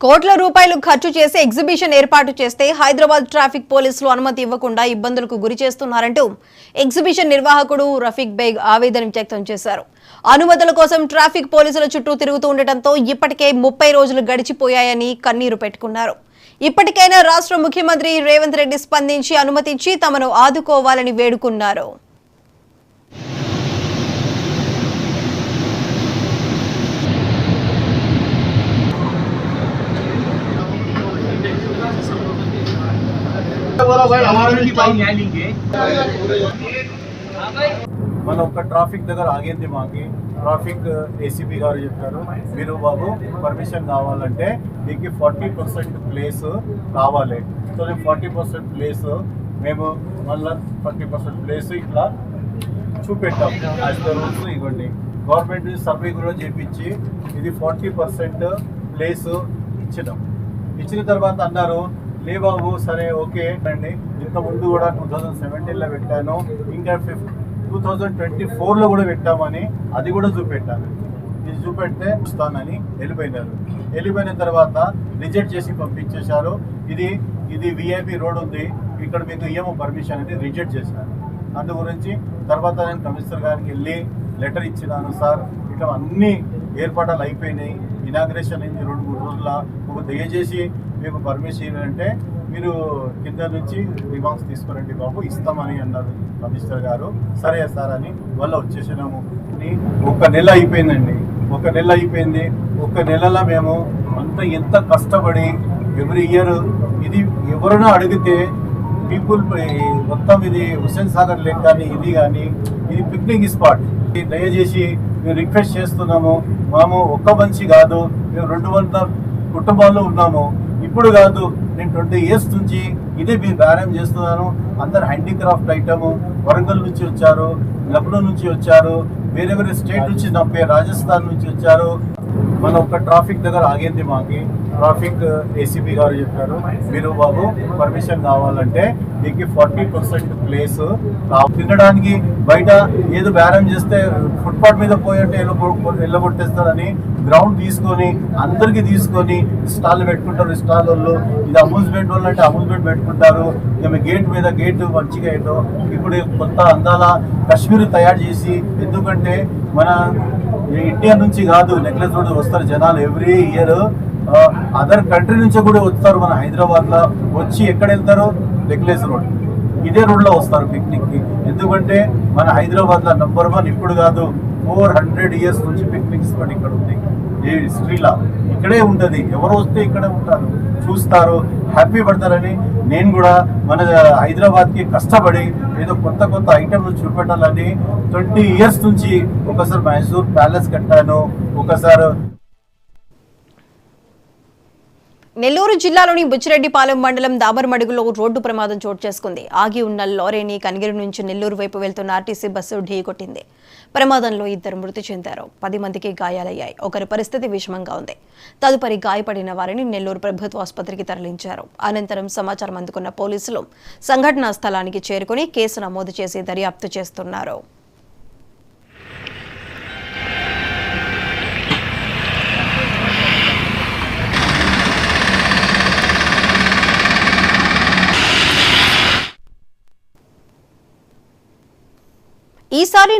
కోట్ల రూపాయలు ఖర్చు చేసి ఎగ్జిబిషన్ ఏర్పాటు చేస్తే హైదరాబాద్ ట్రాఫిక్ పోలీసులు అనుమతి ఇవ్వకుండా ఇబ్బందులకు గురి చేస్తున్నారంటూ ఎగ్జిబిషన్ నిర్వాహకుడు రఫీక్ బేగ్ ఆవేదన వ్యక్తం చేశారు. అనుమతుల కోసం ట్రాఫిక్ పోలీసుల చుట్టూ తిరుగుతూ ఉండటంతో ఇప్పటికే 30 రోజులు గడిచిపోయాయని కన్నీరు పెట్టుకున్నారు. ఇప్పటికైనా రాష్ట్ర ముఖ్యమంత్రి రేవంత్ రెడ్డి స్పందించి అనుమతించి తమను ఆదుకోవాలని వేడుకున్నారు. మన ఒక్క ట్రాఫిక్ దగ్గర ఆగింది. మాకి ట్రాఫిక్ ఏసీపీ గారు చెప్పారు, మీరు బాబు పర్మిషన్ కావాలంటే మీకు 40% ప్లేస్ కావాలి. సో 40% ప్లేస్ మేము మళ్ళీ 40% ప్లేస్ ఇట్లా చూపెట్టాం. యాజ్ ద రూల్స్ ఇవ్వండి. గవర్నమెంట్ సర్వే కూడా చేపించి ఇది 40% ప్లేస్ ఇచ్చిన తర్వాత అన్నారు, లే బాబు సరే ఓకే అండి. ఇంత ముందు కూడా 2017లో పెట్టాను, ఇంకా 2024లో కూడా పెట్టామని అది కూడా చూపెట్టాను. ఇది చూపెడితే వస్తానని వెళ్ళిపోయిన తర్వాత రిజెక్ట్ చేసి పంపించేశారు. ఇది విఐపి రోడ్ ఉంది, ఇక్కడ మీకు ఇయ్యము పర్మిషన్ అని రిజెక్ట్ చేశారు. అందు గురించి తర్వాత నేను కమిషనర్ గారికి వెళ్ళి లెటర్ ఇచ్చినాను. సార్ ఇట్లా అన్ని ఏర్పాట్లు అయిపోయినాయి, ఇనాగ్రేషన్ అయింది 2-3 రోజుల, దయచేసి మీకు పర్మిషన్ అంటే మీరు కింద నుంచి రిమార్క్స్ తీసుకురండి బాబు, ఇస్తామని అన్నారు కమిషనర్ గారు. సరే సార్ అని వల్ల వచ్చేసినాము. ఒక నెల అయిపోయిందండి. ఒక నెలలో మేము ఎంత కష్టపడి ఎవ్రీ ఇయర్ ఇది ఎవరైనా అడిగితే పీపుల్ మొత్తం ఇది హుస్సేన్ సాగర్ లేక్ కానీ ఇది పిక్నిక్ స్పాట్. దయచేసి మేము రిక్వెస్ట్ చేస్తున్నాము, మేము ఒక్క మనిషి కాదు, మేము 200 కుటుంబాల్లో ఉన్నాము. ఇప్పుడు కాదు, నేను 20 years నుంచి ఇదే మీరు వ్యాయామం చేస్తున్నాను. అందరు హ్యాండీక్రాఫ్ట్ ఐటమ్ వరంగల్ నుంచి వచ్చారు, లక్నో నుంచి వచ్చారు, వేరే స్టేట్ నుంచి రాజస్థాన్ నుంచి వచ్చారు. మన ఒక్క ట్రాఫిక్ దగ్గర ఆగింది. మాకి ట్రాఫిక్ ఏసీపీ గారు చెప్పారు, మీరు బాబు పర్మిషన్ కావాలంటే మీకు 40% ప్లేస్ తినడానికి బయట ఏదో వ్యాయామం చేస్తే ఫుట్పాత్ మీద పోయంటే వెళ్ళగొట్టేస్తారని గ్రౌండ్ తీసుకొని అందరికి స్టాల్ పెట్టుకుంటారు. స్టాల్ వాళ్ళు ఇది అమ్యూజ్మెంట్ వాళ్ళు అంటే అమ్యూజ్మెంట్ పెట్టుకుంటారు. ఇక గేట్ మీద గేట్ మంచిగా ఏంటో ఇప్పుడు కొత్త అందాల కాశ్మీర్ తయారు చేసి, ఎందుకంటే మన ఇండియా నుంచి కాదు నెక్లెస్ రోడ్ వస్తారు జనాలు ఎవ్రీ ఇయర్. అదర్ కంట్రీ నుంచి కూడా వస్తారు. మన హైదరాబాద్లో వచ్చి ఎక్కడ వెళ్తారు? నెక్లెస్ రోడ్, ఇదే రోడ్లో వస్తారు పిక్నిక్కి. ఎందుకంటే మన హైదరాబాద్లో నెంబర్ 1 ఇప్పుడు కాదు, 400 years నుంచి పిక్నిక్ స్పాట్ ఇక్కడ ఉంది. ఈ హిస్టరీలా ఇక్కడే ఉంటుంది. ఎవరు వస్తే ఇక్కడే ఉంటారు, చూస్తారు, హ్యాపీ పడతారని నేను కూడా మన హైదరాబాద్కి కష్టపడి ఏదో కొత్త ఐటెంలు చూపెట్టాలని 20 years నుంచి ఒకసారి మైసూర్ ప్యాలెస్ కట్టాను, ఒకసారి నెల్లూరు జిల్లాలోని బుచ్చిరెడ్డిపాలెం మండలం దాబర్మడుగులో రోడ్డు ప్రమాదం చోటు చేసుకుంది. ఆగి ఉన్న లారీని కనిగిరి నుంచి నెల్లూరు వైపు వెళ్తున్న ఆర్టీసీ బస్సు ఢీకొట్టింది. ప్రమాదంలో 2 మృతి చెందారు, 10 మందికి గాయాలయ్యాయి. ఒకరి పరిస్థితి విషమంగా ఉంది. తదుపరి గాయపడిన వారిని నెల్లూరు ప్రభుత్వ ఆసుపత్రికి తరలించారు. అనంతరం సమాచారం అందుకున్న పోలీసులు సంఘటనా స్థలానికి చేరుకుని కేసు నమోదు చేసి దర్యాప్తు చేస్తున్నారు. ఈసారి